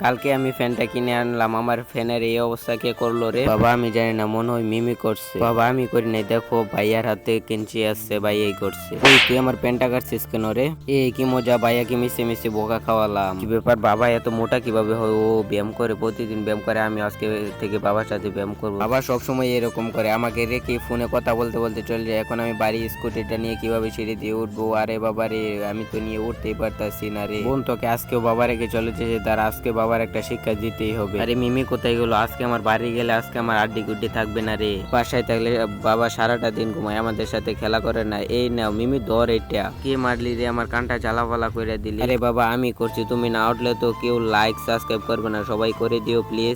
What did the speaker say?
কালকে আমি ফ্যানটা কিনে আনলাম, আমার ফ্যানের এই অবস্থা কে করলো রে? বাবা আমি জানি না, মনে হয় মিমি করছে। বাবা আমি করি নাই, দেখো ভাইয়ার হাতে কেঞ্চি আসছে, ভাইয়াই করছে। ওই তুই আমার প্যান্টটা কাটছিস কেন রে? কি মজা, ভাইয়াকে মিশে মিশে বোকা খাওয়ালাম। কি ব্যাপার, বাবা এত মোটা কিভাবে হয়? ও ব্যায়াম করে, প্রতিদিন ব্যায়াম করে। আমি আজকে থেকে বাবার সাথে ব্যায়াম করবো। বাবা সবসময় এরকম করে, আমাকে রেখে ফোনে কথা বলতে বলতে চলে যায়। এখন আমি বাড়ি স্কুটিটা নিয়ে কিভাবে সিঁড়ি দিয়ে উঠবো? আরে বাবা রে, আমি তো নিয়ে উঠতেই পারতাছি না রে। বোন তোকে আজকেও বাবা রেখে চলে যেতে, তার আজকে বাবার একটা শিক্ষা দিতেই হবে। আরে মিমি কোথায় গেলো? আজকে আমার বাড়ি গেলে আজকে আমার আড্ডি গুড্ডি থাকবে না রে। বাসায় থাকলে বাবা সারাটা দিন ঘুমায়, আমাদের সাথে খেলা করে না। এই নাও মিমি, ধর এটা। কে মারলি রে? আমার কানটা জ্বালাপালা করে দিলি। আরে বাবা আমি করছি, তুমি না উঠলে তো কেউ লাইক সাবস্ক্রাইব করবে না, সবাই করে দিও প্লিজ।